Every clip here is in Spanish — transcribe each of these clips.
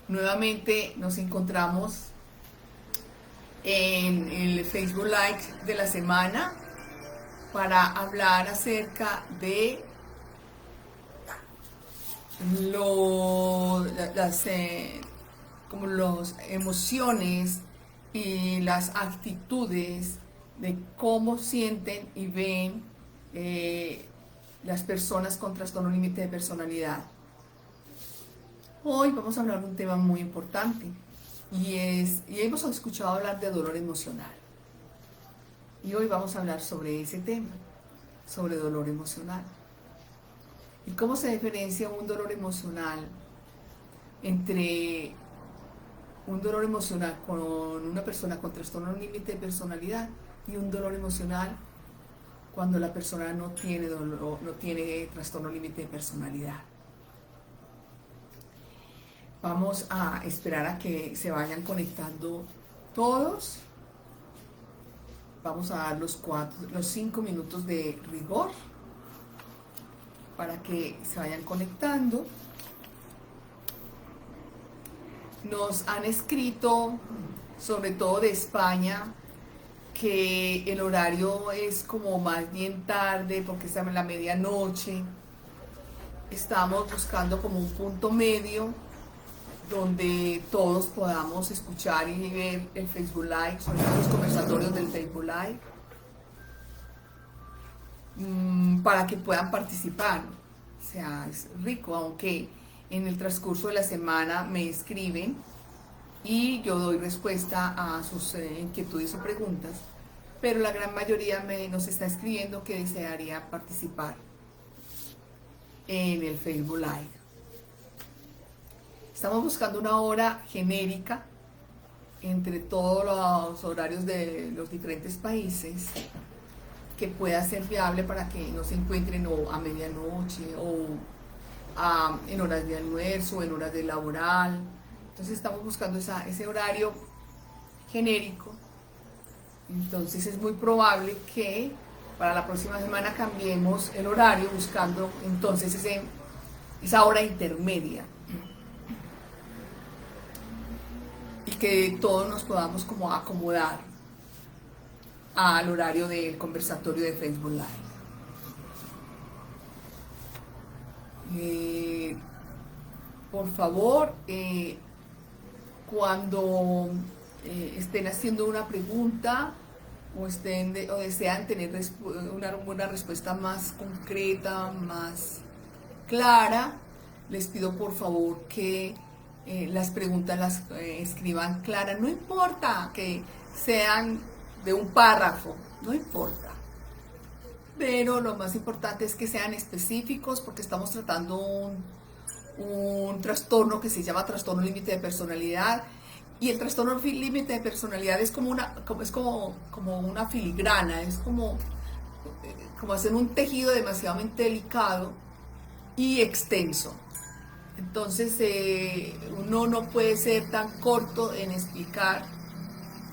Nuevamente nos encontramos en el Facebook Live de la semana para hablar acerca de las como las emociones y las actitudes de cómo sienten y ven las personas con trastorno límite de personalidad. Hoy vamos a hablar de un tema muy importante y hemos escuchado hablar de dolor emocional. Y hoy vamos a hablar sobre ese tema, sobre dolor emocional. ¿Y cómo se diferencia un dolor emocional entre un dolor emocional con una persona con trastorno límite de personalidad y un dolor emocional cuando la persona no tiene no tiene trastorno límite de personalidad? Vamos a esperar a que se vayan conectando todos. Vamos a dar los 5 minutos de rigor para que se vayan conectando. Nos han escrito, sobre todo de España, que el horario es como más bien tarde porque es a la medianoche. Estamos buscando como un punto medio donde todos podamos escuchar y ver el Facebook Live, sobre todo los conversatorios del Facebook Live, para que puedan participar. O sea, es rico, aunque en el transcurso de la semana me escriben y yo doy respuesta a sus inquietudes o preguntas, pero la gran mayoría nos está escribiendo que desearía participar en el Facebook Live. Estamos buscando una hora genérica entre todos los horarios de los diferentes países que pueda ser viable para que no se encuentren o a medianoche o en horas de almuerzo o en horas de laboral. Entonces estamos buscando ese horario genérico. Entonces es muy probable que para la próxima semana cambiemos el horario buscando entonces esa hora intermedia. Y que todos nos podamos como acomodar al horario del conversatorio de Facebook Live. Por favor, cuando estén haciendo una pregunta o desean tener una respuesta más concreta, más clara, les pido por favor que las preguntas las escriban claras. No importa que sean de un párrafo, no importa, pero lo más importante es que sean específicos, porque estamos tratando un trastorno que se llama trastorno límite de personalidad, y el trastorno límite de personalidad es como una filigrana, es como hacer un tejido demasiadamente delicado y extenso. Entonces uno no puede ser tan corto en explicar,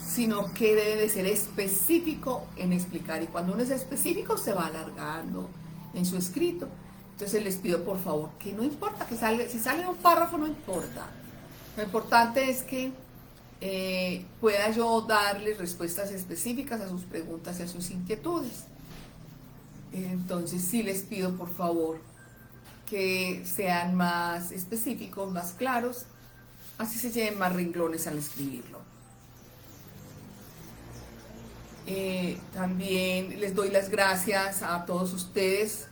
sino que debe de ser específico en explicar. Y cuando uno es específico se va alargando en su escrito. Entonces les pido por favor que no importa que salga, si sale un párrafo no importa. Lo importante es que pueda yo darles respuestas específicas a sus preguntas y a sus inquietudes. Entonces sí les pido por favor que sean más específicos, más claros, así se lleven más renglones al escribirlo. También les doy las gracias a todos ustedes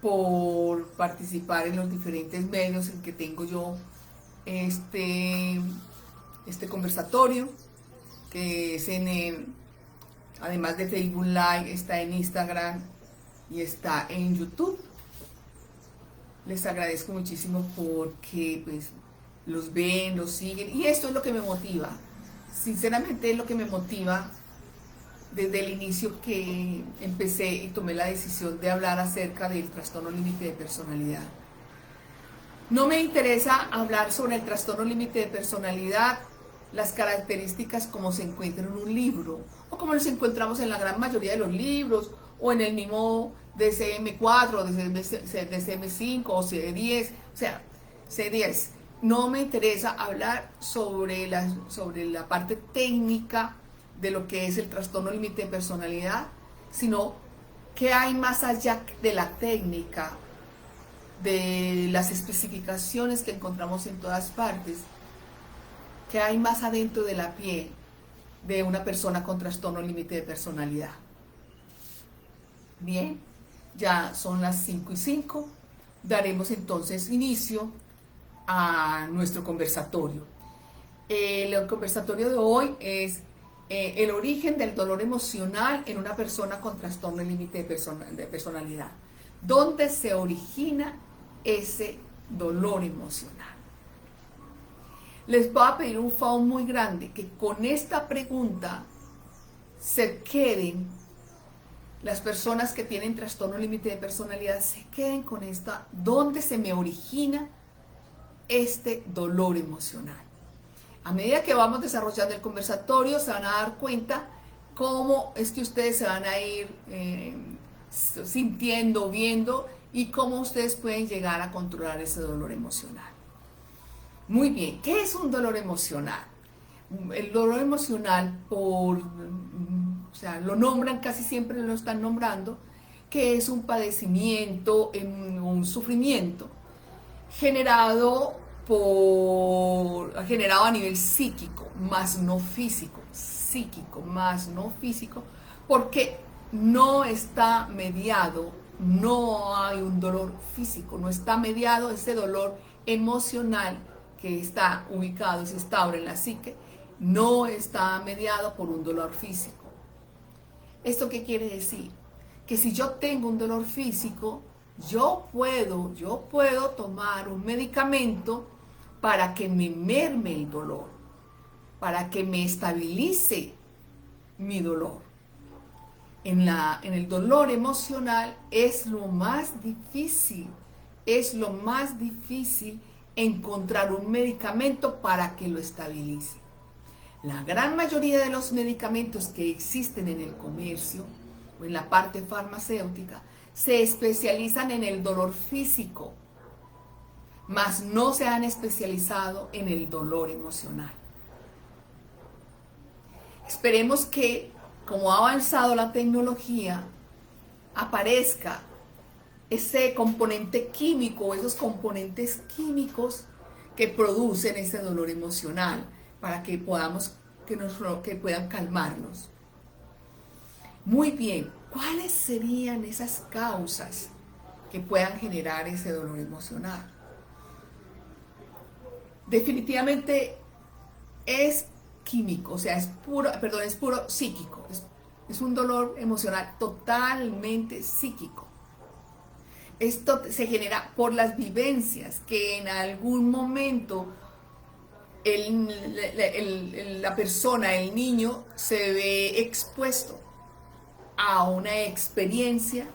por participar en los diferentes medios en que tengo yo este conversatorio, que es además de Facebook Live, está en Instagram y está en YouTube. Les agradezco muchísimo porque pues los ven, los siguen, y esto es lo que me motiva. Sinceramente es lo que me motiva desde el inicio que empecé y tomé la decisión de hablar acerca del trastorno límite de personalidad. No me interesa hablar sobre el trastorno límite de personalidad, las características como se encuentran en un libro, o como los encontramos en la gran mayoría de los libros, o en el mismo DSM-4, DSM-5 o CD10, o sea, C10. no me interesa hablar sobre la parte técnica de lo que es el trastorno límite de personalidad, sino qué hay más allá de la técnica, de las especificaciones que encontramos en todas partes, qué hay más adentro de la piel de una persona con trastorno límite de personalidad. Bien, ya son las 5:05, daremos entonces inicio a nuestro conversatorio. El conversatorio de hoy es el origen del dolor emocional en una persona con trastorno límite de personalidad. ¿Dónde se origina ese dolor emocional? Les voy a pedir un favor muy grande, que con esta pregunta se queden, las personas que tienen trastorno límite de personalidad, se queden con esta, ¿dónde se me origina este dolor emocional? A medida que vamos desarrollando el conversatorio, se van a dar cuenta cómo es que ustedes se van a ir sintiendo, viendo, y cómo ustedes pueden llegar a controlar ese dolor emocional. Muy bien, ¿qué es un dolor emocional? El dolor emocional, lo nombran, casi siempre lo están nombrando, que es un padecimiento, un sufrimiento generado a nivel psíquico, más no físico, porque no está mediado, no hay un dolor físico, no está mediado ese dolor emocional que está ubicado y se instaura en la psique, no está mediado por un dolor físico. ¿Esto qué quiere decir? Que si yo tengo un dolor físico, yo puedo tomar un medicamento para que me merme el dolor, para que me estabilice mi dolor. En el dolor emocional es lo más difícil encontrar un medicamento para que lo estabilice. La gran mayoría de los medicamentos que existen en el comercio o en la parte farmacéutica se especializan en el dolor físico, mas no se han especializado en el dolor emocional. Esperemos que, como ha avanzado la tecnología, aparezca ese componente químico, esos componentes químicos que producen ese dolor emocional, para que que puedan calmarnos. Muy bien, ¿cuáles serían esas causas que puedan generar ese dolor emocional? Definitivamente es químico, o sea, es puro psíquico, es un dolor emocional totalmente psíquico. Esto se genera por las vivencias que en algún momento la persona, el niño, se ve expuesto a una experiencia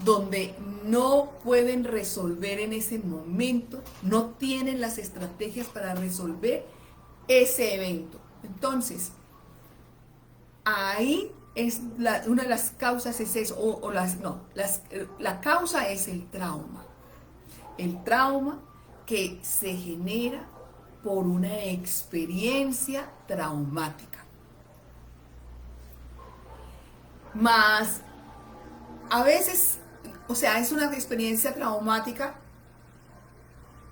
donde no pueden resolver en ese momento, no tienen las estrategias para resolver ese evento. Entonces, ahí es una de las causas es eso, la causa es el trauma que se genera por una experiencia traumática. Más, a veces, es una experiencia traumática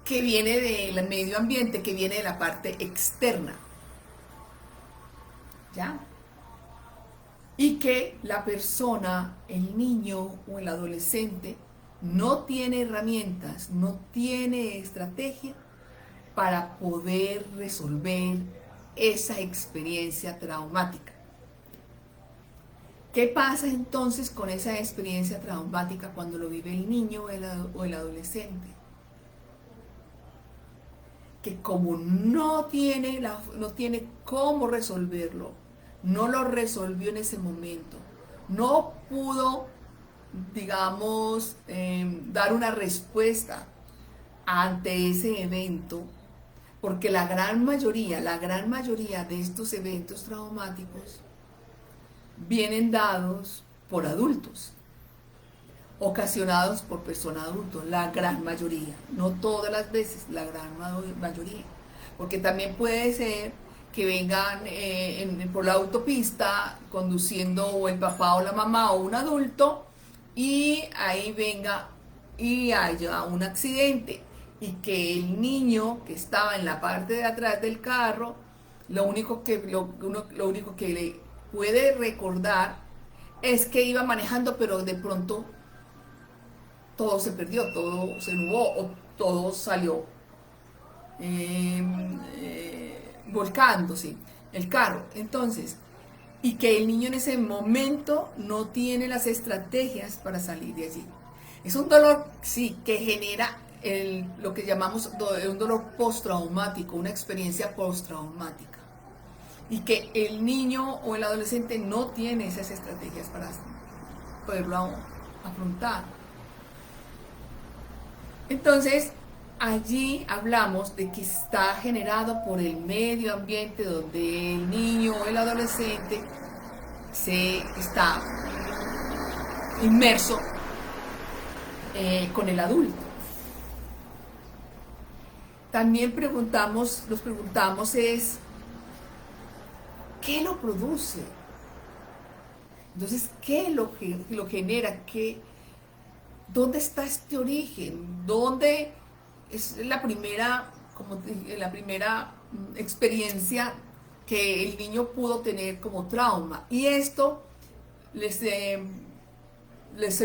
que viene del medio ambiente, que viene de la parte externa, ¿ya? Y que la persona, el niño o el adolescente, no tiene herramientas, no tiene estrategia para poder resolver esa experiencia traumática. ¿Qué pasa entonces con esa experiencia traumática cuando lo vive el niño o el adolescente? Que como no tiene cómo resolverlo, no lo resolvió en ese momento, no pudo, digamos, dar una respuesta ante ese evento, porque la gran mayoría de estos eventos traumáticos vienen dados por adultos ocasionados por personas adultas, la gran mayoría, no todas las veces, la gran mayoría, porque también puede ser que vengan por la autopista conduciendo o el papá o la mamá o un adulto y ahí venga y haya un accidente y que el niño que estaba en la parte de atrás del carro, lo único que le puede recordar es que iba manejando, pero de pronto todo se perdió, todo se nubló o todo salió volcándose el carro. Entonces, y que el niño en ese momento no tiene las estrategias para salir de allí. Es un dolor, sí, que genera lo que llamamos un dolor postraumático, una experiencia postraumática. Y que el niño o el adolescente no tiene esas estrategias para poderlo afrontar. Entonces, allí hablamos de que está generado por el medio ambiente donde el niño o el adolescente se está inmerso con el adulto. También nos preguntamos es, ¿qué lo produce? Entonces, ¿qué lo genera? ¿Dónde está este origen? ¿Dónde es la primera, experiencia que el niño pudo tener como trauma? Y esto se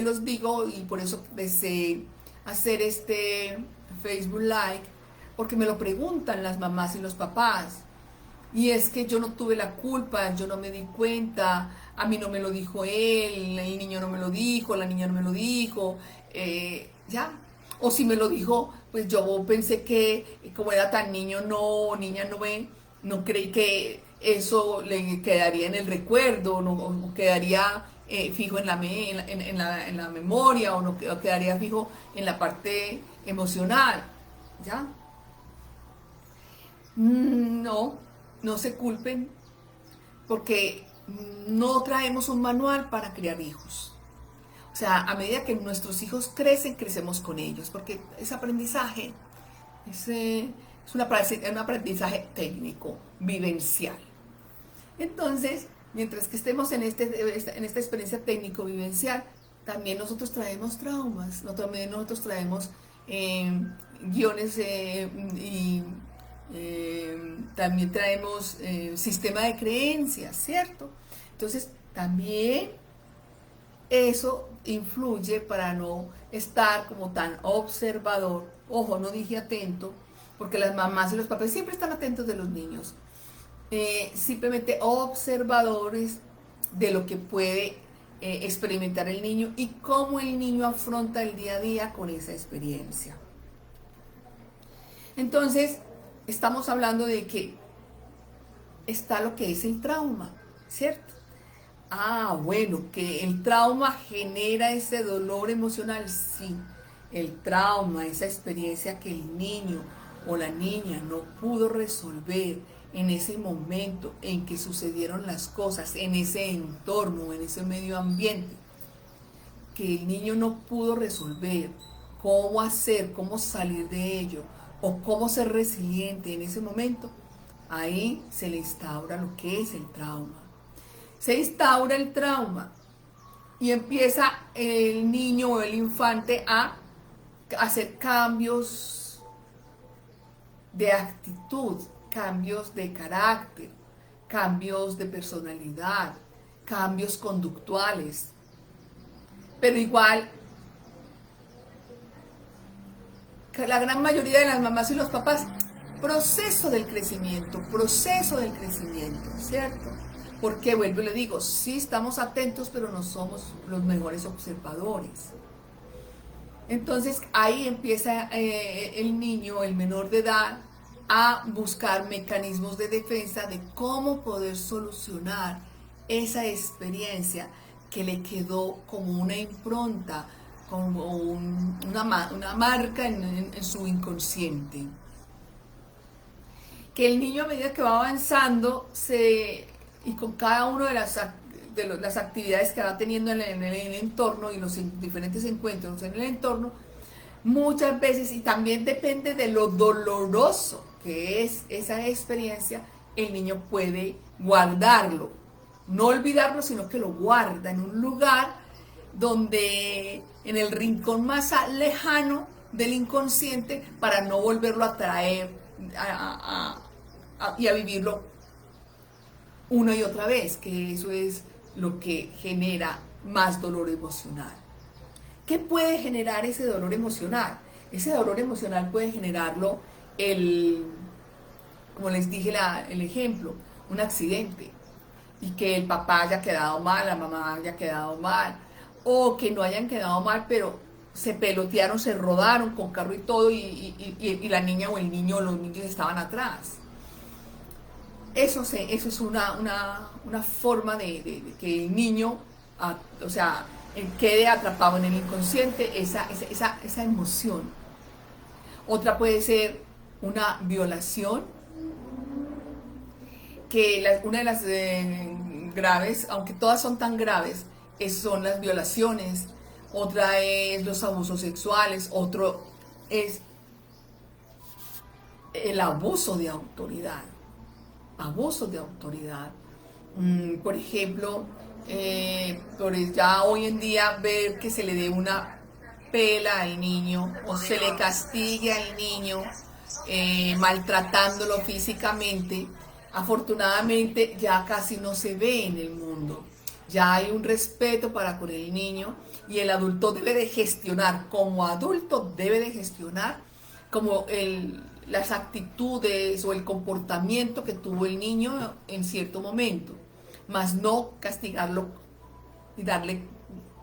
los digo y por eso empecé a hacer este Facebook Live, porque me lo preguntan las mamás y los papás. Y es que yo no tuve la culpa, yo no me di cuenta, a mí no me lo dijo él, el niño no me lo dijo, la niña no me lo dijo, ya. O si me lo dijo, pues yo pensé que como era tan niño, niña, no creí que eso le quedaría en el recuerdo, o quedaría fijo en la memoria, o quedaría fijo en la parte emocional, ¿ya? No se culpen, porque no traemos un manual para criar hijos. O sea, a medida que nuestros hijos crecen, crecemos con ellos, porque ese aprendizaje es un aprendizaje técnico, vivencial. Entonces, mientras que estemos en esta experiencia técnico-vivencial, también nosotros traemos traumas, también nosotros traemos guiones y también traemos sistema de creencias, ¿cierto? Entonces, también eso influye para no estar como tan observador. Ojo, no dije atento, porque las mamás y los papás siempre están atentos de los niños. Simplemente observadores de lo que puede experimentar el niño y cómo el niño afronta el día a día con esa experiencia. Entonces, estamos hablando de que está lo que es el trauma, ¿cierto? Bueno, que el trauma genera ese dolor emocional, sí. El trauma, esa experiencia que el niño o la niña no pudo resolver en ese momento en que sucedieron las cosas, en ese entorno, en ese medio ambiente, que el niño no pudo resolver cómo hacer, cómo salir de ello, o cómo ser resiliente en ese momento, ahí se le instaura lo que es el trauma. Se instaura el trauma y empieza el niño o el infante a hacer cambios de actitud, cambios de carácter, cambios de personalidad, cambios conductuales. Pero igual, la gran mayoría de las mamás y los papás, proceso del crecimiento, ¿cierto? Porque vuelvo y le digo, sí estamos atentos, pero no somos los mejores observadores. Entonces ahí empieza el niño, el menor de edad, a buscar mecanismos de defensa de cómo poder solucionar esa experiencia que le quedó como una impronta, como una marca en su inconsciente. Que el niño, a medida que va avanzando, y con cada una las actividades que va teniendo en el entorno y los diferentes encuentros en el entorno, muchas veces, y también depende de lo doloroso que es esa experiencia, el niño puede guardarlo, no olvidarlo, sino que lo guarda en un lugar donde, en el rincón más lejano del inconsciente, para no volverlo a traer y a vivirlo una y otra vez, que eso es lo que genera más dolor emocional. ¿Qué puede generar ese dolor emocional? Ese dolor emocional puede generarlo como les dije el ejemplo, un accidente, y que el papá haya quedado mal, la mamá haya quedado mal, o que no hayan quedado mal, pero se pelotearon, se rodaron con carro y todo, y la niña o el niño, los niños estaban atrás. Eso es una forma de que el niño, o sea, quede atrapado en el inconsciente, esa emoción. Otra puede ser una violación, que una de las graves, aunque todas son tan graves, son las violaciones. Otra es los abusos sexuales. Otro es el abuso de autoridad. Abuso de autoridad. Por ejemplo, ya hoy en día ver que se le dé una pela al niño o se le castigue al niño maltratándolo físicamente, afortunadamente ya casi no se ve en el mundo. Ya hay un respeto para con el niño, y el adulto debe de gestionar, como adulto debe de gestionar como las actitudes o el comportamiento que tuvo el niño en cierto momento, más no castigarlo y darle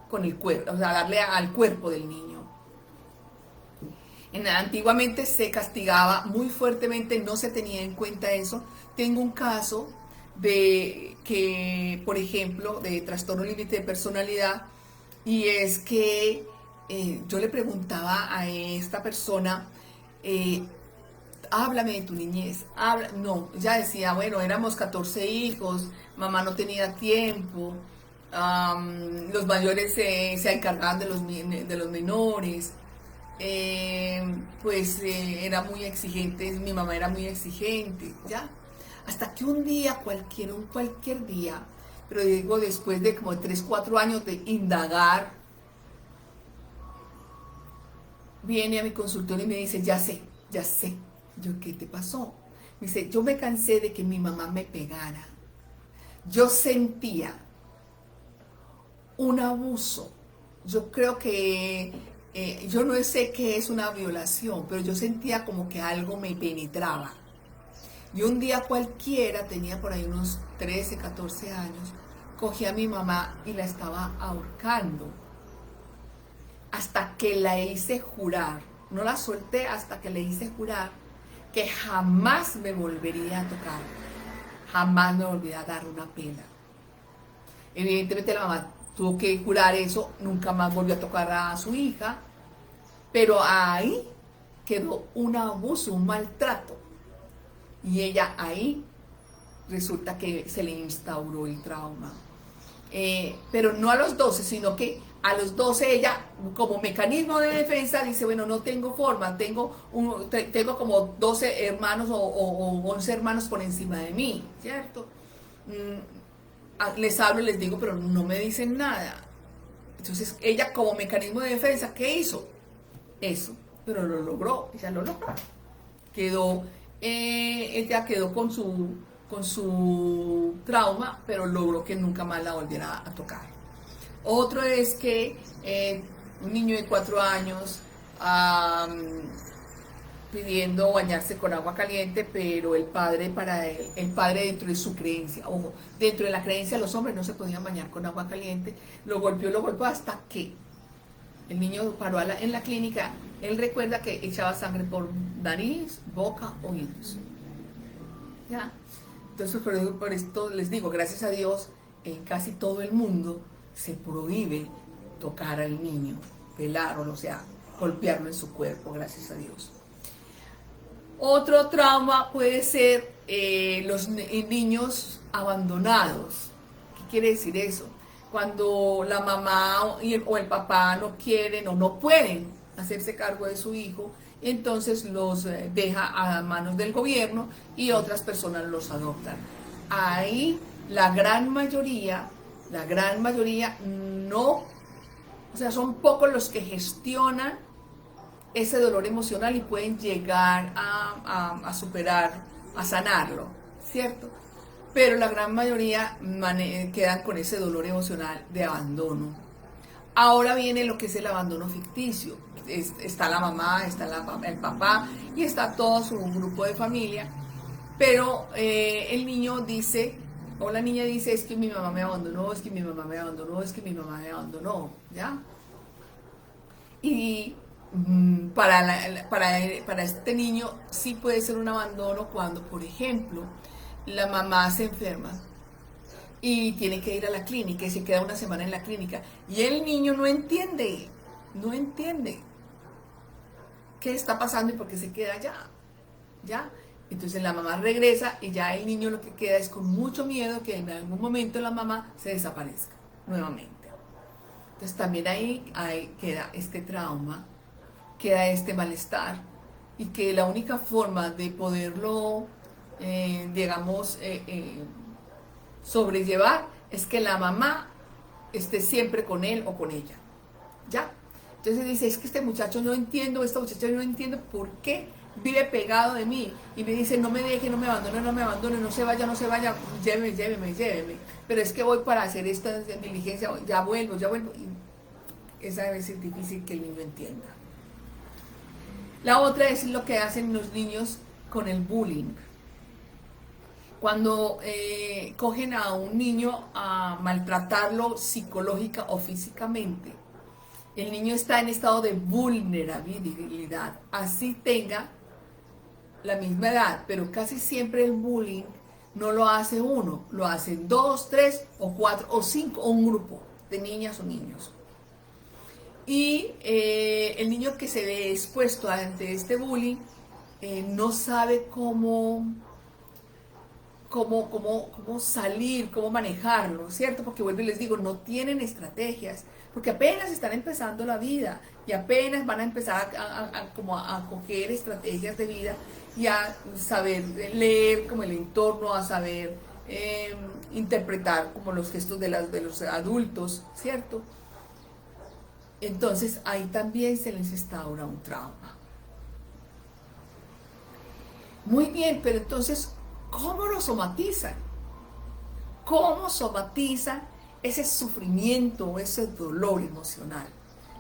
con el cuerpo, o sea, darle al cuerpo del niño. Antiguamente se castigaba muy fuertemente, no se tenía en cuenta eso. Tengo un caso por ejemplo, de trastorno límite de personalidad, y es que yo le preguntaba a esta persona, háblame de tu niñez. No, ella decía, bueno, éramos 14 hijos, mamá no tenía tiempo, los mayores se encargaban de los menores, era muy exigente, mi mamá era muy exigente, ya. Hasta que un día, cualquier día, pero digo, después de como 3, 4 años de indagar, viene a mi consultorio y me dice, ya sé. Yo, ¿qué te pasó? Me dice, yo me cansé de que mi mamá me pegara. Yo sentía un abuso. Yo creo que, yo no sé qué es una violación, pero yo sentía como que algo me penetraba. Y un día cualquiera, tenía por ahí unos 13, 14 años, cogí a mi mamá y la estaba ahorcando. Hasta que la hice jurar, no la solté hasta que le hice jurar que jamás me volvería a tocar, jamás me volvería a dar una pela. Evidentemente la mamá tuvo que jurar eso, nunca más volvió a tocar a su hija, pero ahí quedó un abuso, un maltrato. Y ella ahí resulta que se le instauró el trauma. Pero no a los 12, sino que a los 12 ella, como mecanismo de defensa, dice, bueno, no tengo forma, tengo como 12 hermanos o 11 hermanos por encima de mí, ¿cierto? Les hablo y les digo, pero no me dicen nada. Entonces ella, como mecanismo de defensa, ¿qué hizo? Eso, pero lo logró, ella lo logró. Ella quedó con su trauma, pero logró que nunca más la volviera a tocar. Otro es que un niño de 4 años pidiendo bañarse con agua caliente, pero el padre dentro de su creencia, ojo, dentro de la creencia los hombres no se podían bañar con agua caliente, lo golpeó hasta que el niño paró en la clínica. Él recuerda que echaba sangre por nariz, boca, oídos. ¿Ya? Entonces por esto les digo, gracias a Dios, en casi todo el mundo se prohíbe tocar al niño, pelarlo, o sea, golpearlo en su cuerpo, gracias a Dios. Otro trauma puede ser los niños abandonados. ¿Qué quiere decir eso? Cuando la mamá o el papá no quieren o no pueden hacerse cargo de su hijo, entonces los deja a manos del gobierno y otras personas los adoptan. Ahí la gran mayoría no, o sea, son pocos los que gestionan ese dolor emocional y pueden llegar a superar, a sanarlo, ¿cierto? Pero la gran mayoría quedan con ese dolor emocional de abandono. Ahora viene lo que es el abandono ficticio. Está la mamá, está el papá y está todo su grupo de familia, pero el niño dice, o la niña dice, es que mi mamá me abandonó, es que mi mamá me abandonó, es que mi mamá me abandonó, ¿ya? Y para este niño sí puede ser un abandono cuando, por ejemplo, la mamá se enferma y tiene que ir a la clínica y se queda una semana en la clínica y el niño no entiende qué está pasando y por qué se queda allá, ¿ya? Entonces la mamá regresa y ya el niño lo que queda es con mucho miedo que en algún momento la mamá se desaparezca nuevamente. Entonces también ahí queda este trauma, queda este malestar y que la única forma de poderlo, digamos, sobrellevar es que la mamá esté siempre con él o con ella, ¿ya? Entonces dice, es que este muchacho no entiendo, esta muchacha no entiendo por qué vive pegado de mí y me dice, no me deje, no me abandone, no se vaya, lléveme, pero es que voy para hacer esta diligencia, ya vuelvo, y esa debe ser difícil que el niño entienda. La otra es lo que hacen los niños con el bullying. Cuando cogen a un niño a maltratarlo psicológica o físicamente, el niño está en estado de vulnerabilidad, así tenga la misma edad, pero casi siempre el bullying no lo hace uno, lo hacen 2, 3 o 4 o 5 o un grupo de niñas o niños. Y el niño que se ve expuesto ante este bullying no sabe cómo salir, cómo manejarlo, ¿cierto? Porque vuelvo y les digo, no tienen estrategias, porque apenas están empezando la vida y apenas van a empezar a coger estrategias de vida y a saber leer como el entorno, a saber interpretar como los gestos de los adultos, ¿cierto? Entonces ahí también se les instaura un trauma. Muy bien, pero entonces, ¿cómo lo somatizan? ¿Cómo somatizan ese sufrimiento, ese dolor emocional?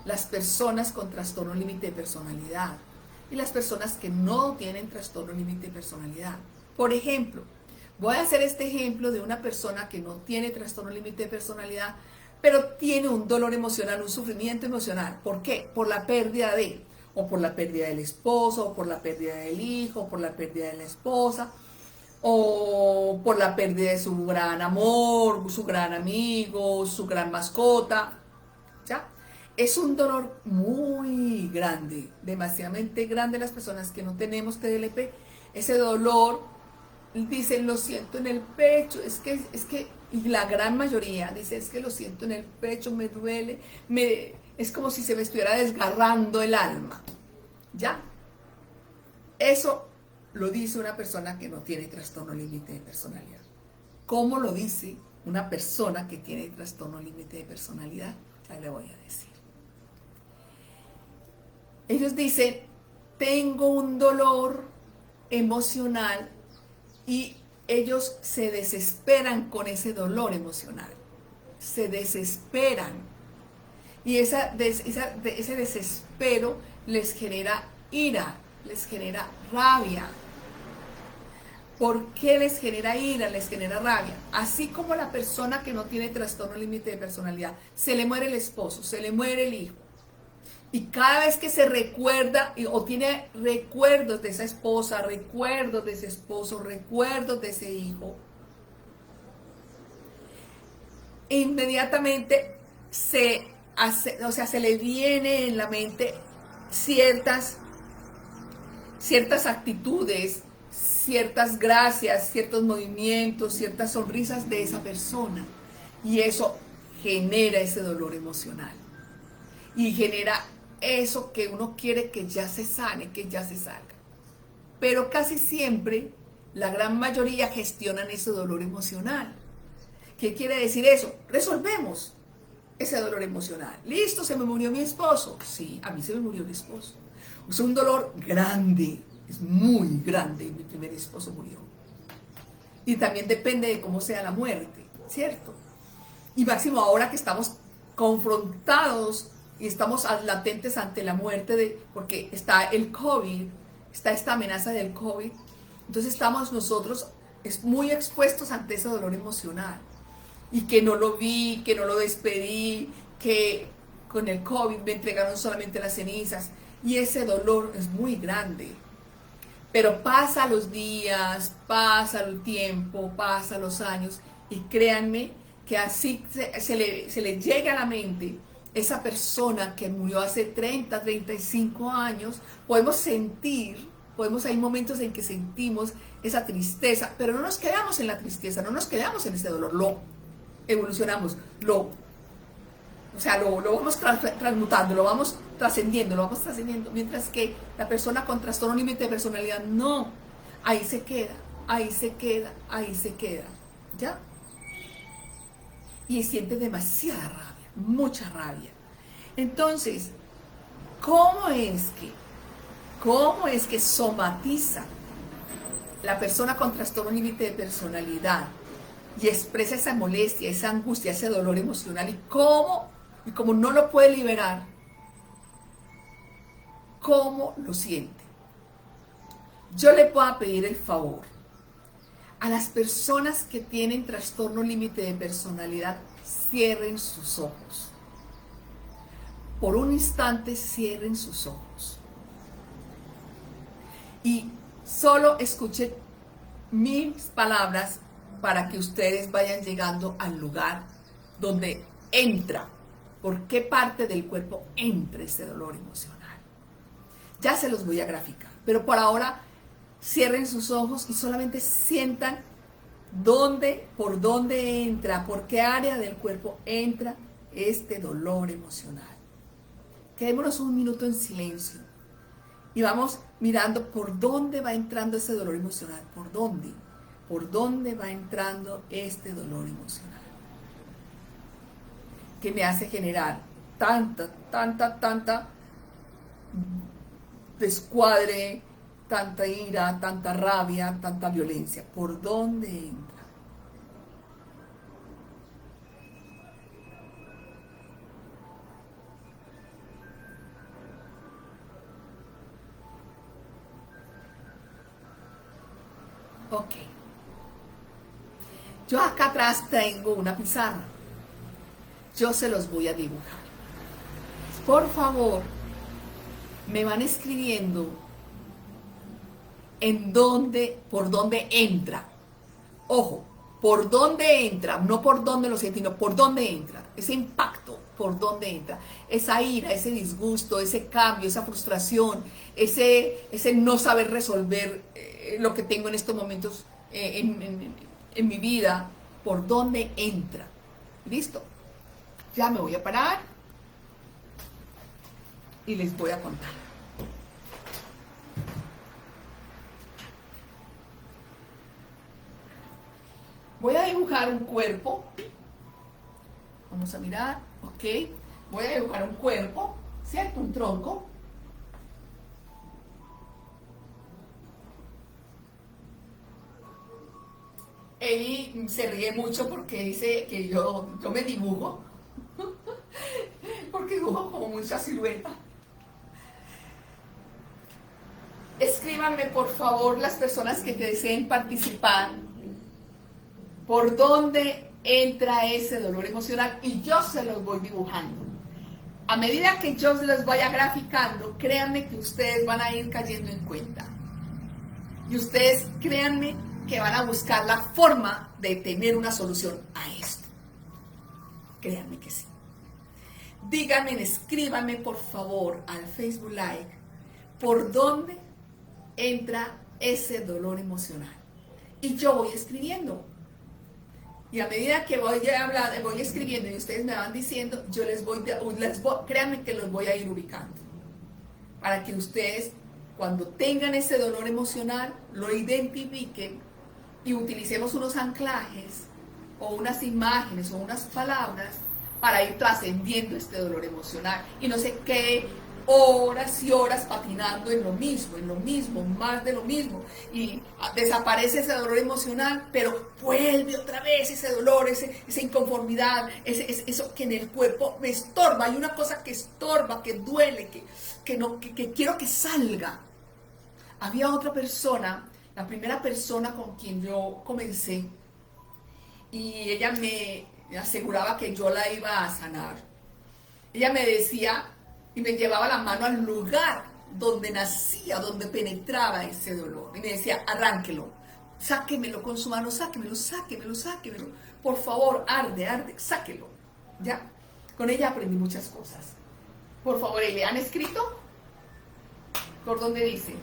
Las personas con trastorno límite de personalidad y las personas que no tienen trastorno límite de personalidad. Por ejemplo, voy a hacer este ejemplo de una persona que no tiene trastorno límite de personalidad, pero tiene un dolor emocional, un sufrimiento emocional. ¿Por qué? Por la pérdida o por la pérdida del esposo, o por la pérdida del hijo, o por la pérdida de la esposa, o por la pérdida de su gran amor, su gran amigo, su gran mascota, ¿ya? Es un dolor muy grande, demasiadamente grande. Las personas que no tenemos TDLP, ese dolor, dicen, lo siento en el pecho, y la gran mayoría dice, es que lo siento en el pecho, me duele, es como si se me estuviera desgarrando el alma, ¿ya? Eso lo dice una persona que no tiene trastorno límite de personalidad. ¿Cómo lo dice una persona que tiene trastorno límite de personalidad? Ya le voy a decir. Ellos dicen, tengo un dolor emocional, y ellos se desesperan con ese dolor emocional. Se desesperan. Y ese desespero les genera ira, les genera rabia. ¿Por qué les genera ira, les genera rabia? Así como la persona que no tiene trastorno límite de personalidad, se le muere el esposo, se le muere el hijo. Y cada vez que se recuerda o tiene recuerdos de esa esposa, recuerdos de ese esposo, recuerdos de ese hijo, inmediatamente se le viene en la mente ciertas actitudes, ciertas gracias, ciertos movimientos, ciertas sonrisas de esa persona. Y eso genera ese dolor emocional. Y genera eso que uno quiere que ya se sane, que ya se salga. Pero casi siempre, la gran mayoría gestionan ese dolor emocional. ¿Qué quiere decir eso? Resolvemos ese dolor emocional. Listo, se me murió mi esposo. Sí, a mí se me murió mi esposo. Es un dolor grande, es muy grande. Mi primer esposo murió. Y también depende de cómo sea la muerte, ¿cierto? Y máximo ahora que estamos confrontados y estamos latentes ante la muerte, porque está el COVID, está esta amenaza del COVID, entonces estamos nosotros muy expuestos ante ese dolor emocional. Y que no lo vi, que no lo despedí, que con el COVID me entregaron solamente las cenizas. Y ese dolor es muy grande. Pero pasa los días, pasa el tiempo, pasa los años y créanme que así se le llega a la mente esa persona que murió hace 30, 35 años, podemos sentir, hay momentos en que sentimos esa tristeza, pero no nos quedamos en la tristeza, no nos quedamos en ese dolor, lo evolucionamos, lo vamos transmutando, lo vamos trascendiendo, mientras que la persona con trastorno límite de personalidad, no, ahí se queda, ¿ya? Y siente demasiada rabia, mucha rabia. Entonces, ¿cómo es que somatiza la persona con trastorno límite de personalidad y expresa esa molestia, esa angustia, ese dolor emocional? Y como no lo puede liberar, ¿cómo lo siente? Yo le puedo pedir el favor a las personas que tienen trastorno límite de personalidad, cierren sus ojos. Por un instante cierren sus ojos. Y solo escuchen mis palabras para que ustedes vayan llegando al lugar donde entra. ¿Por qué parte del cuerpo entra ese dolor emocional? Ya se los voy a graficar, pero por ahora cierren sus ojos y solamente sientan por dónde entra, por qué área del cuerpo entra este dolor emocional. Quedémonos un minuto en silencio y vamos mirando por dónde va entrando ese dolor emocional, por dónde va entrando este dolor emocional, que me hace generar tanta descuadre, tanta ira, tanta rabia, tanta violencia. ¿Por dónde entra? Ok. Yo acá atrás tengo una pizarra. Yo se los voy a dibujar. Por favor, me van escribiendo por dónde entra. Ojo, por dónde entra, no por dónde lo siente, sino por dónde entra. Ese impacto, por dónde entra. Esa ira, ese disgusto, ese cambio, esa frustración, ese no saber resolver lo que tengo en estos momentos en mi vida, por dónde entra. ¿Listo? Ya me voy a parar y les voy a contar. Voy a dibujar un cuerpo. Vamos a mirar, ok. Voy a dibujar un cuerpo, ¿cierto? Un tronco. Él se ríe mucho porque dice que yo me dibujo. Porque dibujo como mucha silueta. Escríbanme por favor las personas que deseen participar. ¿Por dónde entra ese dolor emocional? Y yo se los voy dibujando. A medida que yo se los vaya graficando, créanme que ustedes van a ir cayendo en cuenta. Y ustedes créanme que van a buscar la forma de tener una solución a esto. Créanme que sí. Díganme, escríbanme por favor al Facebook Live por dónde entra ese dolor emocional. Y yo voy escribiendo. Y a medida que voy hablando, voy escribiendo y ustedes me van diciendo, yo créanme que los voy a ir ubicando. Para que ustedes, cuando tengan ese dolor emocional, lo identifiquen y utilicemos unos anclajes o unas imágenes o unas palabras para ir trascendiendo este dolor emocional y no se quede horas y horas patinando en lo mismo, más de lo mismo, y desaparece ese dolor emocional, pero vuelve otra vez ese dolor, esa inconformidad, eso que en el cuerpo me estorba. Hay una cosa que estorba, que duele, que quiero que salga. Había otra persona, la primera persona con quien yo comencé, y ella me aseguraba que yo la iba a sanar. Ella me decía y me llevaba la mano al lugar donde nacía, donde penetraba ese dolor. Y me decía, arránquelo, sáquemelo con su mano, sáquemelo. Por favor, arde, sáquelo. Ya, con ella aprendí muchas cosas. Por favor, ¿le han escrito? ¿Por dónde dice?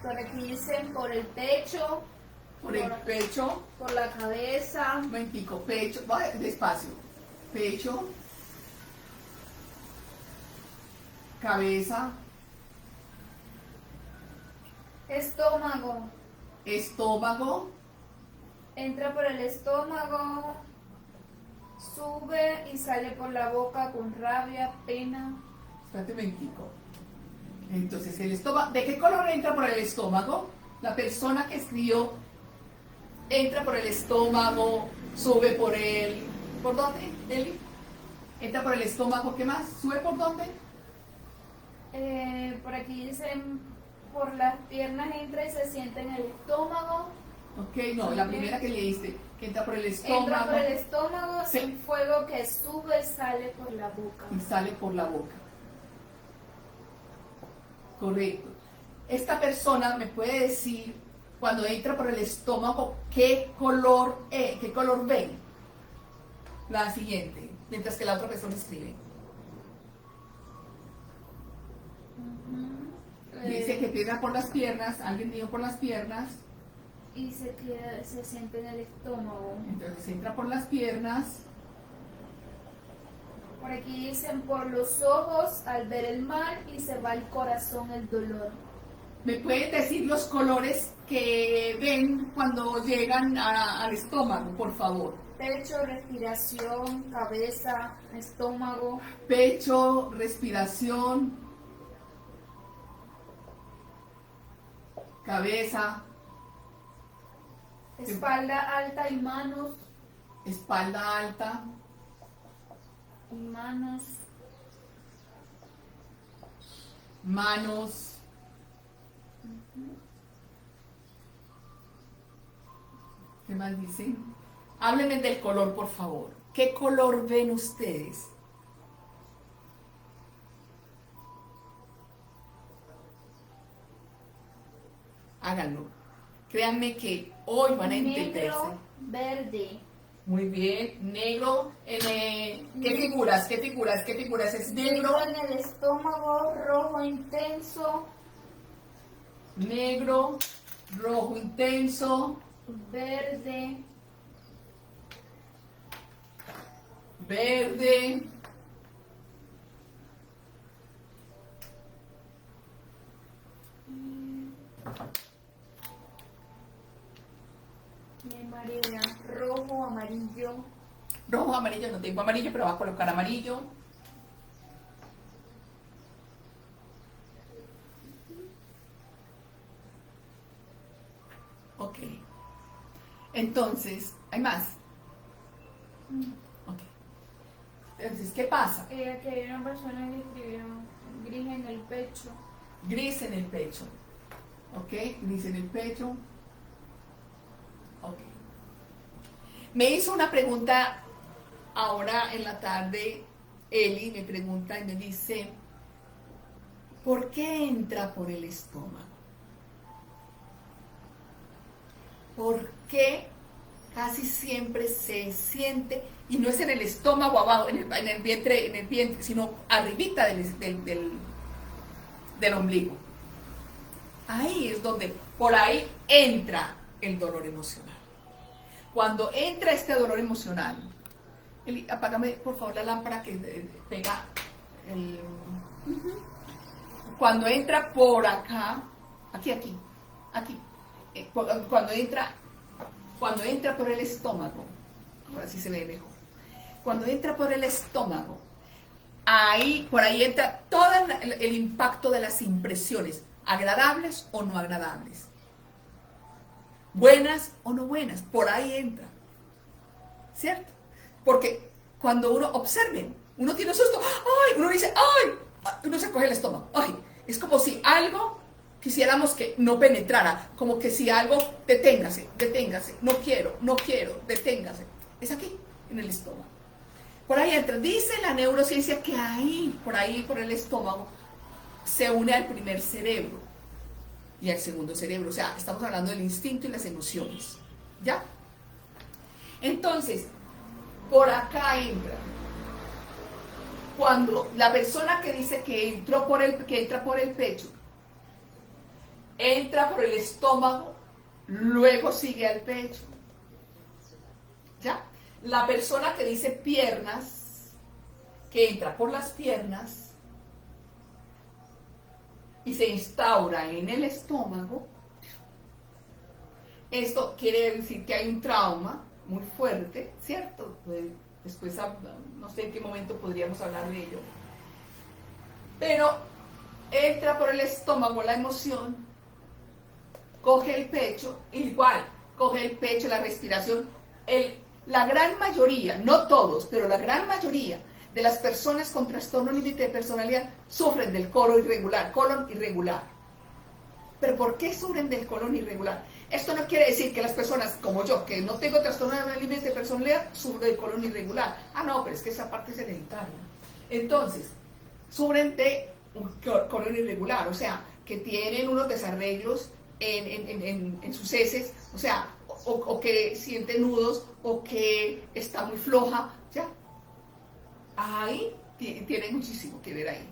Por aquí dicen por el pecho. Por el pecho. Por la cabeza. Un momentico, pecho, vaya, despacio. Pecho. Cabeza. Estómago. Estómago. Entra por el estómago, sube y sale por la boca con rabia, pena. Espérate un momentico. Entonces, el estómago, ¿de qué color entra por el estómago? La persona que escribió entra por el estómago, sube por el... ¿Por dónde, Eli? Entra por el estómago, ¿qué más? ¿Sube por dónde? Por aquí dicen por las piernas entra y se siente en el estómago. Ok, no, la primera que leíste, que entra por el estómago. Entra por el estómago, sí. El fuego que sube sale por la boca. Y sale por la boca. Correcto. Esta persona me puede decir, cuando entra por el estómago, qué color ve. La siguiente, mientras que la otra persona escribe. Dice que entra por las piernas, alguien dijo por las piernas. Y se siente en el estómago. Entonces entra por las piernas. Por aquí dicen por los ojos al ver el mal y se va al corazón el dolor. ¿Me pueden decir los colores que ven cuando llegan al estómago, por favor? Pecho, respiración, cabeza, estómago. Pecho, respiración, cabeza, Espalda alta y manos. espalda alta, Y manos. manos. ¿Qué más dicen? Háblenme del color, por favor. ¿Qué color ven ustedes? Háganlo. Créanme que hoy van a entenderse. Negro, verde. Muy bien. Negro. ¿Qué figuras? ¿Qué figuras? ¿Qué figuras? Es negro. Negro en el estómago, rojo intenso. Negro. Rojo intenso. Verde. Verde. Me marea. Rojo, amarillo. Rojo, amarillo. No tengo amarillo, pero voy a colocar amarillo. Ok. Entonces, ¿hay más? Ok. Entonces, ¿qué pasa? Que hay una persona que escribió gris en el pecho. Gris en el pecho. Ok, gris en el pecho. Ok. Me hizo una pregunta ahora en la tarde, Eli me pregunta y me dice, ¿por qué entra por el estómago? ¿Por qué casi siempre se siente, y no es en el estómago abajo, en el vientre, sino arribita del ombligo? Ahí es donde, por ahí entra el dolor emocional. Cuando entra este dolor emocional, Eli, apágame por favor la lámpara que pega el... Cuando entra por acá, aquí, cuando entra por el estómago, ahora sí se ve mejor, cuando entra por el estómago, por ahí entra todo el impacto de las impresiones, agradables o no agradables, buenas o no buenas, por ahí entra, ¿cierto? Porque cuando uno observe, uno tiene susto, ¡ay! Uno dice, ¡ay! Uno se coge el estómago, ¡ay! Es como si algo quisiéramos que no penetrara, como que si algo, deténgase, no quiero, deténgase. Es aquí, en el estómago. Por ahí entra, dice la neurociencia que ahí, por el estómago, se une al primer cerebro y al segundo cerebro. O sea, estamos hablando del instinto y las emociones. ¿Ya? Entonces, por acá entra. Cuando la persona que dice que entra por el pecho, entra por el estómago, luego sigue al pecho. ¿Ya? La persona que dice piernas, que entra por las piernas y se instaura en el estómago, esto quiere decir que hay un trauma muy fuerte, ¿cierto? Después, no sé en qué momento podríamos hablar de ello. Pero entra por el estómago la emoción, coge el pecho, igual, coge el pecho, la respiración. La gran mayoría, no todos, pero la gran mayoría de las personas con trastorno límite de personalidad sufren del colon irregular. ¿Pero por qué sufren del colon irregular? Esto no quiere decir que las personas como yo, que no tengo trastorno límite de personalidad, sufren del colon irregular. Ah, no, pero es que esa parte es hereditaria. Entonces, sufren de un colon irregular, o sea, que tienen unos desarreglos en sus heces, o sea, o que sienten nudos, o que está muy floja, ¿ya? Ahí tiene muchísimo que ver ahí.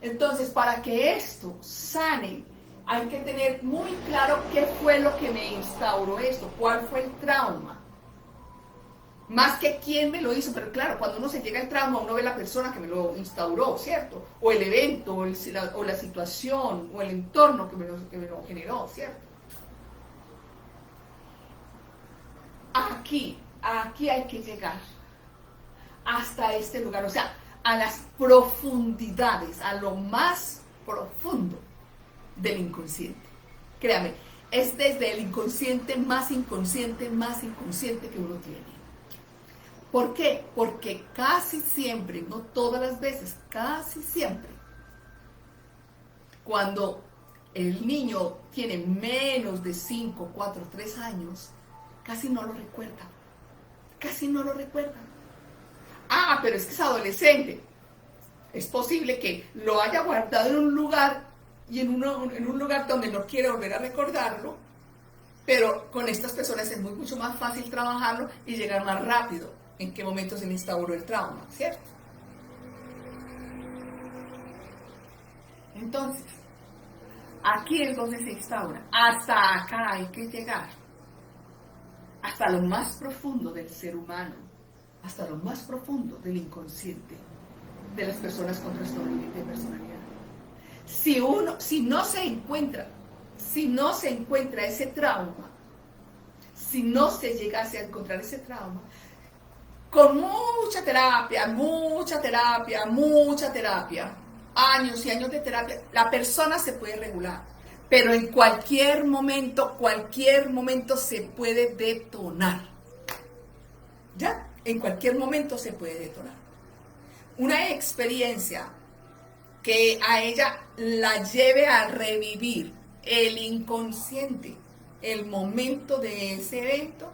Entonces, para que esto sane, hay que tener muy claro qué fue lo que me instauró esto, cuál fue el trauma. Más que quién me lo hizo, pero claro, cuando uno se llega al trauma, uno ve la persona que me lo instauró, ¿cierto? O el evento, o la situación, o el entorno que me lo generó, ¿cierto? Aquí hay que llegar hasta este lugar, o sea, a las profundidades, a lo más profundo del inconsciente. Créame, es desde el inconsciente más inconsciente que uno tiene. ¿Por qué? Porque casi siempre, no todas las veces, casi siempre, cuando el niño tiene menos de 5, 4, 3 años, casi no lo recuerda. Ah, pero es que es adolescente. Es posible que lo haya guardado en un lugar y en un lugar donde no quiere volver a recordarlo, pero con estas personas es mucho más fácil trabajarlo y llegar más rápido en qué momento se le instauró el trauma, ¿cierto? Entonces, aquí es donde se instaura. Hasta acá hay que llegar. Hasta lo más profundo del ser humano, hasta lo más profundo del inconsciente de las personas con trastorno límite de personalidad. Si no se encuentra ese trauma, si no se llegase a encontrar ese trauma, con mucha terapia, años y años de terapia, la persona se puede regular. Pero en cualquier momento se puede detonar. ¿Ya? En cualquier momento se puede detonar. Una experiencia que a ella la lleve a revivir el inconsciente, el momento de ese evento,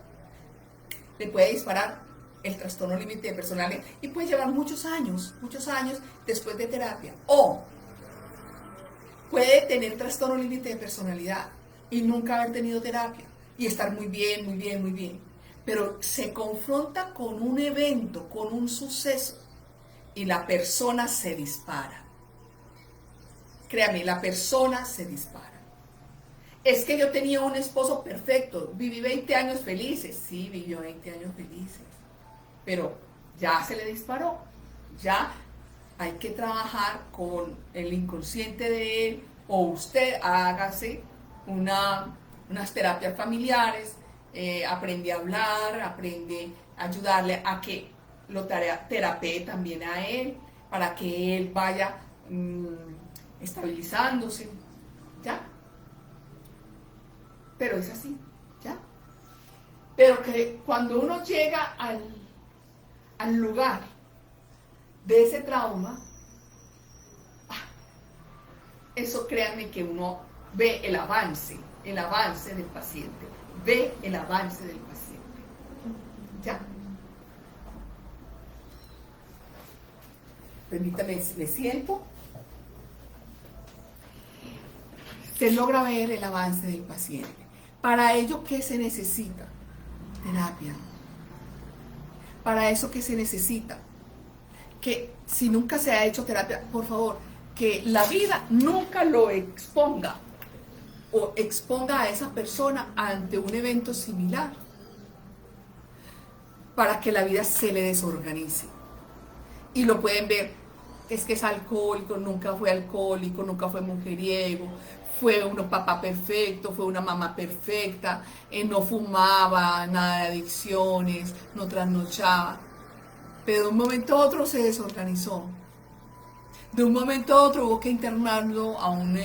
le puede disparar el trastorno límite de personalidad y puede llevar muchos años después de terapia. O puede tener trastorno límite de personalidad y nunca haber tenido terapia y estar muy bien. Pero se confronta con un evento, con un suceso y la persona se dispara. Créame, la persona se dispara. Es que yo tenía un esposo perfecto, viví 20 años felices. Sí, vivió 20 años felices, pero ya se le disparó. Ya hay que trabajar con el inconsciente de él, o usted hágase unas terapias familiares, aprende a hablar, aprende a ayudarle a que lo terapee también a él, para que él vaya estabilizándose, ¿ya? Pero es así, ¿ya? Pero que cuando uno llega al lugar de ese trauma, eso créanme que uno ve el avance del paciente, ve el avance del paciente, ¿ya? Permítame, me siento. Se logra ver el avance del paciente. Para ello, ¿qué se necesita? Terapia. Para eso, ¿qué se necesita? Que si nunca se ha hecho terapia, por favor, que la vida nunca lo exponga o exponga a esa persona ante un evento similar, para que la vida se le desorganice. Y lo pueden ver, es que es alcohólico, nunca fue mujeriego, fue un papá perfecto, fue una mamá perfecta, no fumaba, nada de adicciones, no trasnochaba. Pero de un momento a otro se desorganizó. De un momento a otro hubo que internarlo a una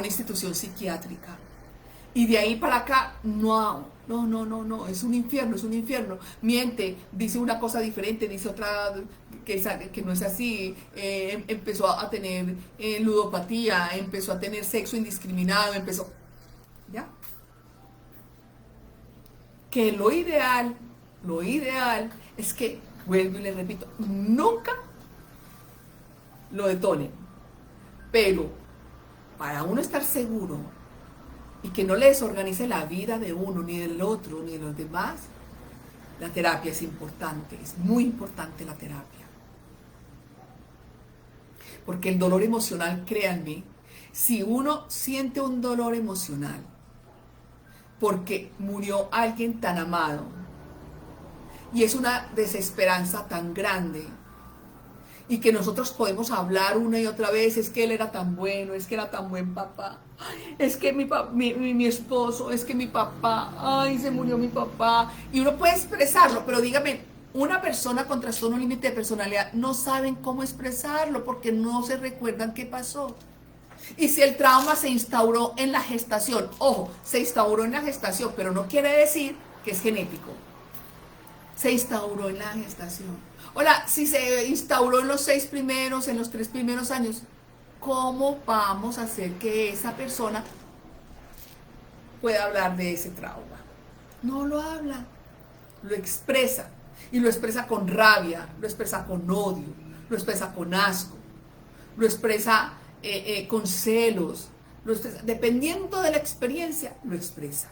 institución psiquiátrica. Y de ahí para acá, no, es un infierno. Miente, dice una cosa diferente, dice otra que no es así. Empezó a tener ludopatía, empezó a tener sexo indiscriminado, ¿ya? Que lo ideal es que, vuelvo y le repito, nunca lo detonen. Pero para uno estar seguro y que no le desorganice la vida de uno, ni del otro, ni de los demás, la terapia es importante, es muy importante la terapia. Porque el dolor emocional, créanme, si uno siente un dolor emocional porque murió alguien tan amado, y es una desesperanza tan grande, y que nosotros podemos hablar una y otra vez, es que él era tan bueno, es que era tan buen papá, es que mi esposo, es que mi papá, ay, se murió mi papá, y uno puede expresarlo, pero dígame, una persona con trastorno límite de personalidad no saben cómo expresarlo porque no se recuerdan qué pasó. Y si el trauma se instauró en la gestación, ojo, se instauró en la gestación, pero no quiere decir que es genético. Se instauró en la gestación. Hola, si se instauró en los 3 primeros años, ¿cómo vamos a hacer que esa persona pueda hablar de ese trauma? No lo habla, lo expresa. Y lo expresa con rabia, lo expresa con odio, lo expresa con asco, lo expresa con celos, lo expresa, dependiendo de la experiencia, lo expresa.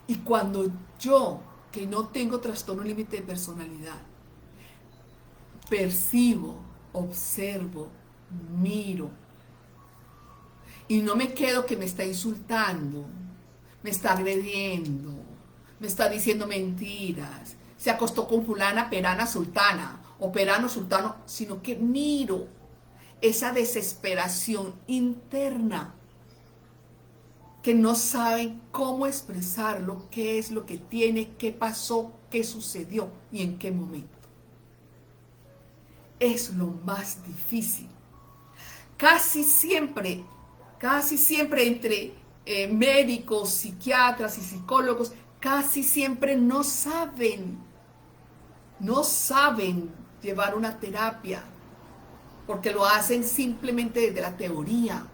Y cuando yo, que no tengo trastorno límite de personalidad, percibo, observo, miro, y no me quedo que me está insultando, me está agrediendo, me está diciendo mentiras, se acostó con fulana, perana, sultana, o perano, sultano, sino que miro esa desesperación interna, que no saben cómo expresarlo, qué es lo que tiene, qué pasó, qué sucedió y en qué momento. Es lo más difícil. Casi siempre entre médicos, psiquiatras y psicólogos, casi siempre no saben llevar una terapia, porque lo hacen simplemente desde la teoría.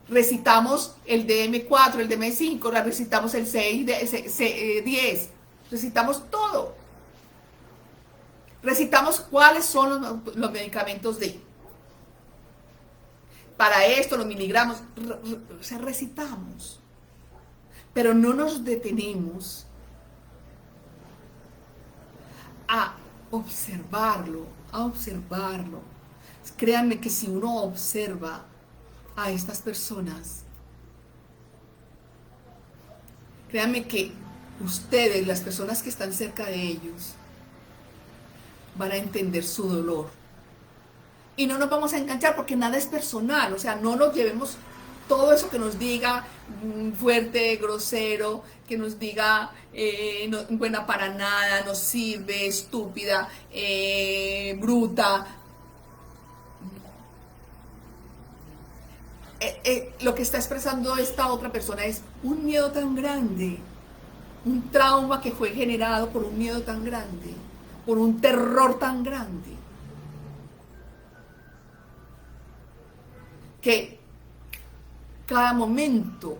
Recitamos el DM4, el DM5, recitamos el 10, recitamos todo. Recitamos cuáles son los medicamentos para esto, los miligramos, recitamos. Pero no nos detenemos a observarlo, Créanme que si uno observa a estas personas, créanme que ustedes, las personas que están cerca de ellos, van a entender su dolor. Y no nos vamos a enganchar porque nada es personal, o sea, no nos llevemos todo eso que nos diga fuerte, grosero, que nos diga no, buena para nada, no sirve, estúpida, bruta. Lo que está expresando esta otra persona es un miedo tan grande, un trauma que fue generado por un miedo tan grande, por un terror tan grande, que cada momento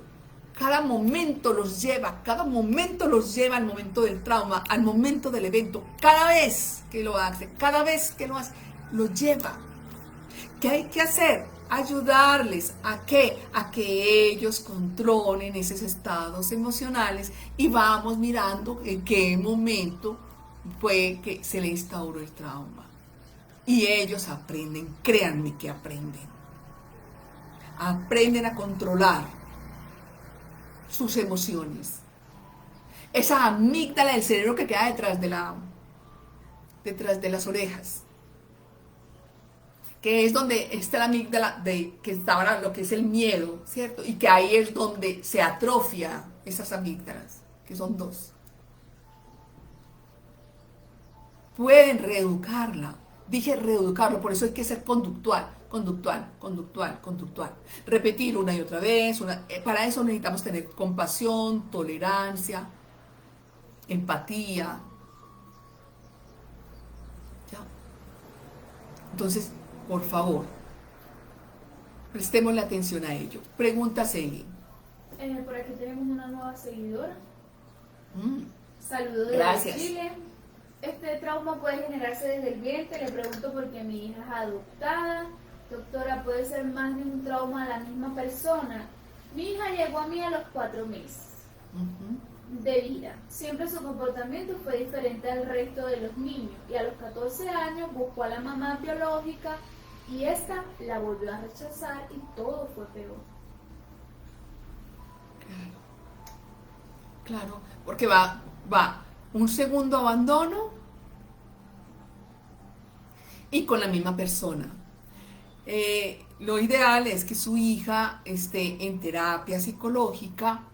los lleva, cada momento los lleva al momento del trauma, al momento del evento, cada vez que lo hace, lo lleva. ¿Qué hay que hacer? Ayudarles a que ellos controlen esos estados emocionales y vamos mirando en qué momento fue que se le instauró el trauma. Y ellos aprenden, créanme que aprenden. Aprenden a controlar sus emociones. Esa amígdala del cerebro que queda detrás de las orejas, que es donde está la amígdala que estaba lo que es el miedo, ¿cierto? Y que ahí es donde se atrofia esas amígdalas, que son dos. Pueden reeducarla. Dije reeducarlo, por eso hay que ser conductual. Repetir una y otra vez. Para eso necesitamos tener compasión, tolerancia, empatía. ¿Ya? Entonces, por favor, prestemos la atención a ello. Pregunta Celi. Por aquí tenemos una nueva seguidora. Saludos Gracias. desde Chile. Este trauma puede generarse desde el vientre. Le pregunto porque mi hija es adoptada. Doctora, ¿puede ser más de un trauma a la misma persona? Mi hija llegó a mí a los 4 meses de vida. Siempre su comportamiento fue diferente al resto de los niños. Y a los 14 años buscó a la mamá biológica y esta la volvió a rechazar y todo fue peor. Claro, porque va un segundo abandono y con la misma persona. Lo ideal es que su hija esté en terapia psicológica.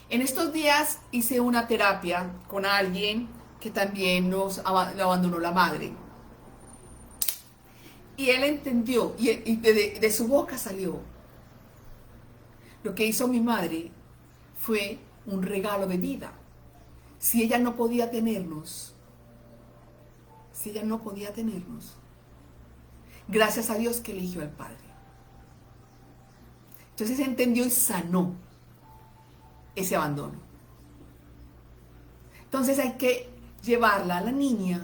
En estos días hice una terapia con alguien que también lo abandonó la madre. Y él entendió, y de su boca salió: lo que hizo mi madre fue un regalo de vida. Si ella no podía tenernos, gracias a Dios que eligió al Padre. Entonces entendió y sanó ese abandono. Entonces hay que llevarla a la niña,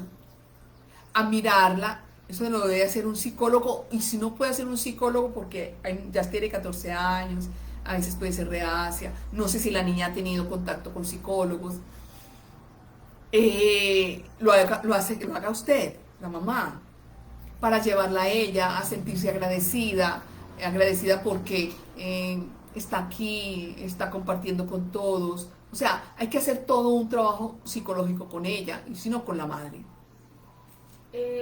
a mirarla. Eso lo debe hacer un psicólogo, y si no puede hacer un psicólogo porque ya tiene 14 años, a veces puede ser reacia, no sé si la niña ha tenido contacto con psicólogos, lo haga usted, la mamá, para llevarla a ella a sentirse agradecida porque está aquí, está compartiendo con todos. O sea, hay que hacer todo un trabajo psicológico con ella, y si no, con la madre.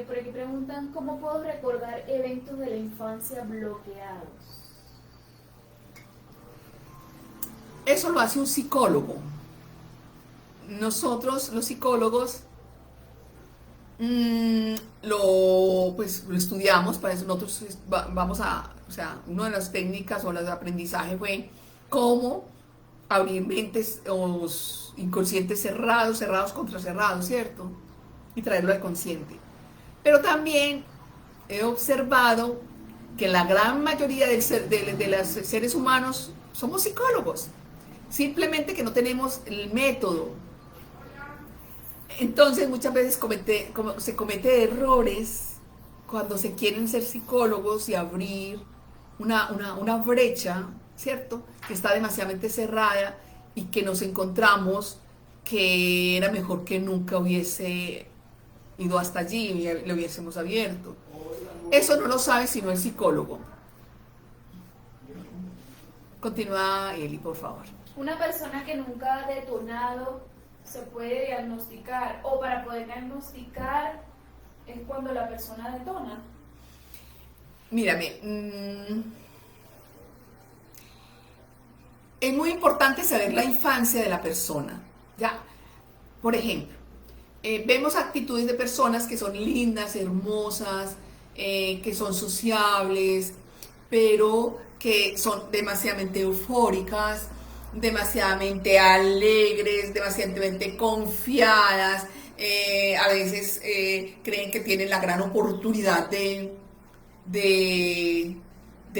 Por aquí preguntan, ¿cómo puedo recordar eventos de la infancia bloqueados? Eso lo hace un psicólogo. Nosotros, los psicólogos, lo estudiamos. Para eso nosotros una de las técnicas o las de aprendizaje fue cómo abrir mentes o inconscientes cerrados contra cerrados, ¿cierto? Y traerlo al consciente. Pero también he observado que la gran mayoría de los seres humanos somos psicólogos, simplemente que no tenemos el método. Entonces muchas veces se comete errores cuando se quieren ser psicólogos y abrir una brecha, ¿cierto? Que está demasiadamente cerrada y que nos encontramos que era mejor que nunca hubiese ido hasta allí y lo hubiésemos abierto. Eso no lo sabe sino el psicólogo. Continúa, Eli, por favor. Una persona que nunca ha detonado se puede diagnosticar, o para poder diagnosticar es cuando la persona detona. Mírame, es muy importante saber la infancia de la persona, ¿ya? Por ejemplo, vemos actitudes de personas que son lindas, hermosas, que son sociables, pero que son demasiadamente eufóricas, demasiadamente alegres, demasiadamente confiadas, a veces creen que tienen la gran oportunidad de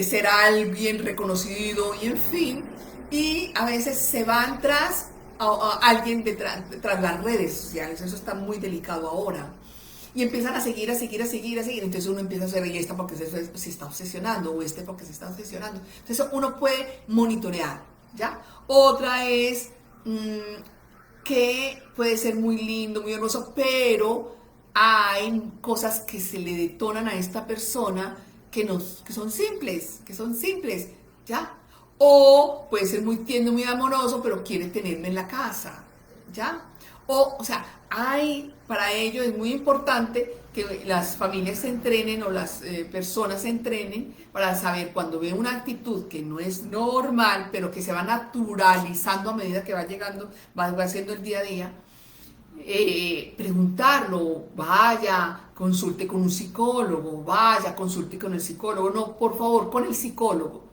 ser alguien reconocido y en fin, y a veces se van tras a alguien tras las redes sociales. Eso está muy delicado ahora. Y empiezan a seguir, entonces uno empieza a hacer, y esta porque se está obsesionando, o este porque se está obsesionando. Entonces uno puede monitorear, ¿ya? Otra es que puede ser muy lindo, muy hermoso, pero hay cosas que se le detonan a esta persona que son simples, ¿ya? O puede ser muy tierno, muy amoroso, pero quiere tenerme en la casa, ¿ya? O sea, para ello es muy importante que las familias se entrenen o las personas se entrenen para saber cuando ve una actitud que no es normal, pero que se va naturalizando a medida que va llegando, va haciendo el día a día. Preguntarlo, vaya, consulte con un psicólogo, vaya, consulte con el psicólogo, no, por favor, con el psicólogo,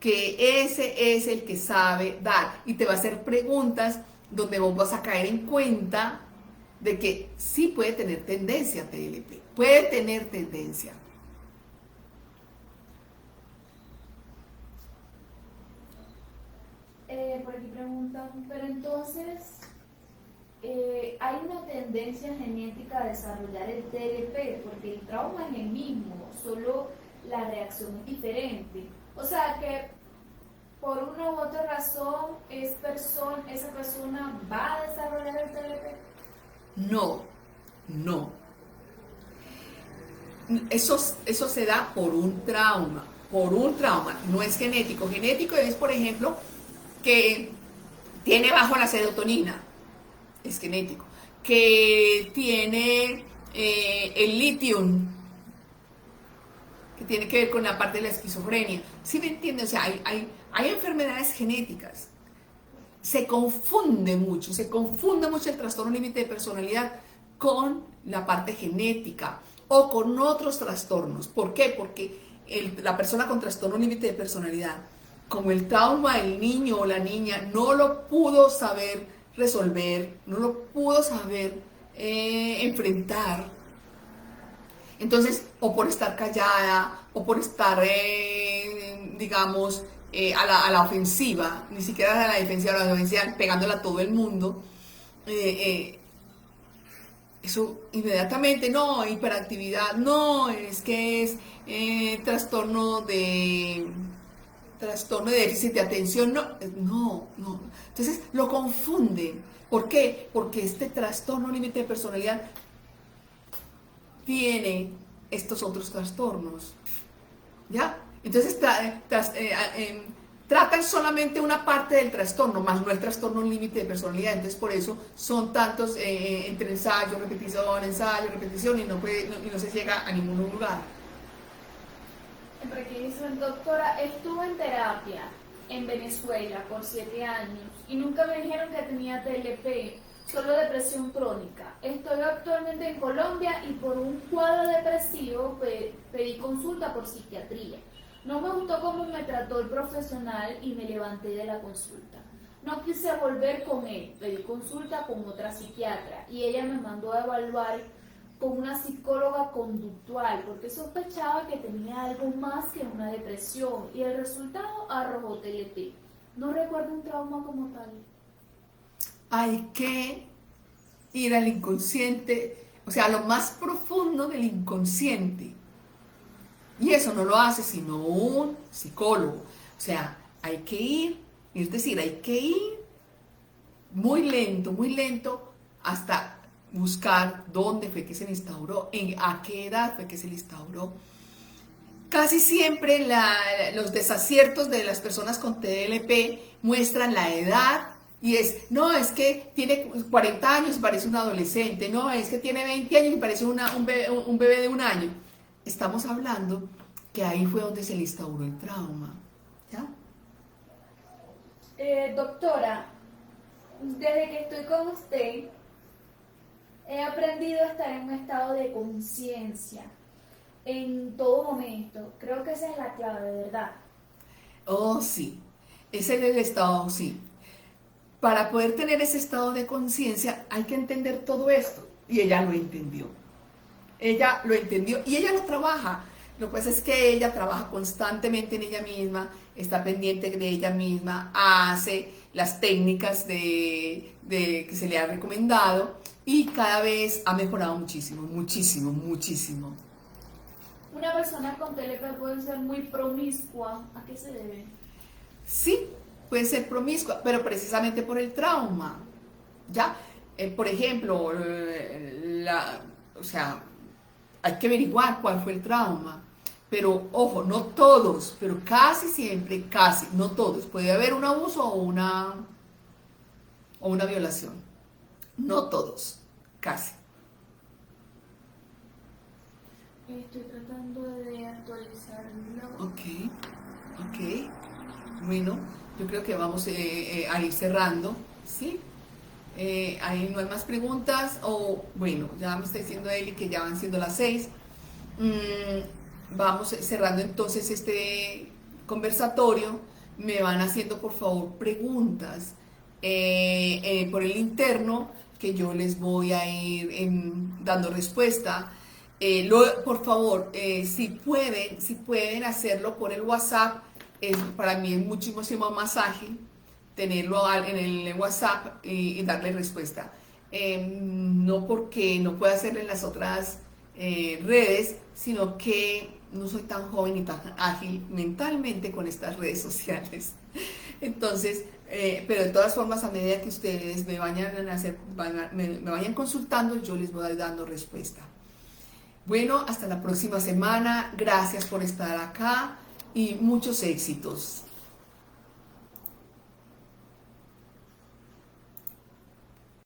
que ese es el que sabe dar y te va a hacer preguntas donde vos vas a caer en cuenta de que sí puede tener tendencia a TLP, puede tener tendencia. Por aquí preguntan, pero entonces, ¿hay una tendencia genética a desarrollar el TLP? Porque el trauma es el mismo, solo la reacción es diferente. O sea que por una u otra razón esa persona va a desarrollar el TLP. No. Eso se da por un trauma, no es genético. Genético es, por ejemplo, que tiene bajo la serotonina, es genético, que tiene el litio, que tiene que ver con la parte de la esquizofrenia. ¿Sí me entiendes? O sea, hay enfermedades genéticas. Se confunde mucho el trastorno límite de personalidad con la parte genética o con otros trastornos. ¿Por qué? Porque la persona con trastorno límite de personalidad, como el trauma del niño o la niña no lo pudo saber resolver, no lo pudo saber enfrentar, entonces, o por estar callada, o por estar, digamos, a la ofensiva, ni siquiera a la defensiva, a la defensiva, pegándola a todo el mundo, eso inmediatamente, no, hiperactividad, no, es que es trastorno de déficit de atención, no. Entonces lo confunden. ¿Por qué? Porque este trastorno límite de personalidad tiene estos otros trastornos, ¿ya? Entonces tratan solamente una parte del trastorno, más no el trastorno límite de personalidad. Entonces por eso son tantos entre ensayo, repetición y no se llega a ningún lugar. Por aquí dicen, doctora, estuve en terapia en Venezuela por 7 años y nunca me dijeron que tenía TLP, solo depresión crónica. Estoy actualmente en Colombia y por un cuadro depresivo pedí consulta por psiquiatría. No me gustó cómo me trató el profesional y me levanté de la consulta. No quise volver con él, pedí consulta con otra psiquiatra y ella me mandó a evaluar con una psicóloga conductual porque sospechaba que tenía algo más que una depresión y el resultado arrojó TLP. No recuerdo un trauma como tal. Hay que ir al inconsciente, o sea, a lo más profundo del inconsciente. Y eso no lo hace sino un psicólogo. O sea, hay que ir, es decir, hay que ir muy lento, hasta buscar dónde fue que se le instauró, a qué edad fue que se le instauró. Casi siempre los desaciertos de las personas con TDLP muestran la edad y no, es que tiene 40 años y parece un adolescente, no, es que tiene 20 años y parece un bebé de 1 año. Estamos hablando que ahí fue donde se le instauró el trauma, ¿ya? Doctora, desde que estoy con usted, he aprendido a estar en un estado de conciencia en todo momento. Creo que esa es la clave, ¿verdad? Oh, sí, ese es el estado, sí. Para poder tener ese estado de conciencia hay que entender todo esto. Y ella lo entendió. Ella lo entendió y ella lo trabaja. Lo que pasa es que ella trabaja constantemente en ella misma, está pendiente de ella misma, hace las técnicas que se le ha recomendado y cada vez ha mejorado muchísimo, muchísimo, muchísimo. Una persona con TLP puede ser muy promiscua. ¿A qué se debe? Sí, puede ser promiscua, pero precisamente por el trauma, ¿ya? Por ejemplo, o sea, hay que averiguar cuál fue el trauma, pero ojo, no todos, pero casi siempre, casi, no todos, puede haber un abuso o una violación, no todos, casi. Estoy tratando de actualizarlo. Ok. Bueno, yo creo que vamos a ir cerrando, ¿sí? Ahí no hay más preguntas, bueno, ya me está diciendo Eli que ya van siendo las 6. Vamos cerrando entonces este conversatorio. Me van haciendo por favor preguntas por el interno que yo les voy a ir dando respuesta. Por favor, si pueden hacerlo por el WhatsApp, para mí es muchísimo más ágil tenerlo en el WhatsApp y darle respuesta. No porque no pueda hacerlo en las otras redes, sino que no soy tan joven y tan ágil mentalmente con estas redes sociales. Entonces, pero de todas formas, a medida que ustedes me vayan me vayan consultando, yo les voy dando respuesta. Bueno, hasta la próxima semana. Gracias por estar acá y muchos éxitos.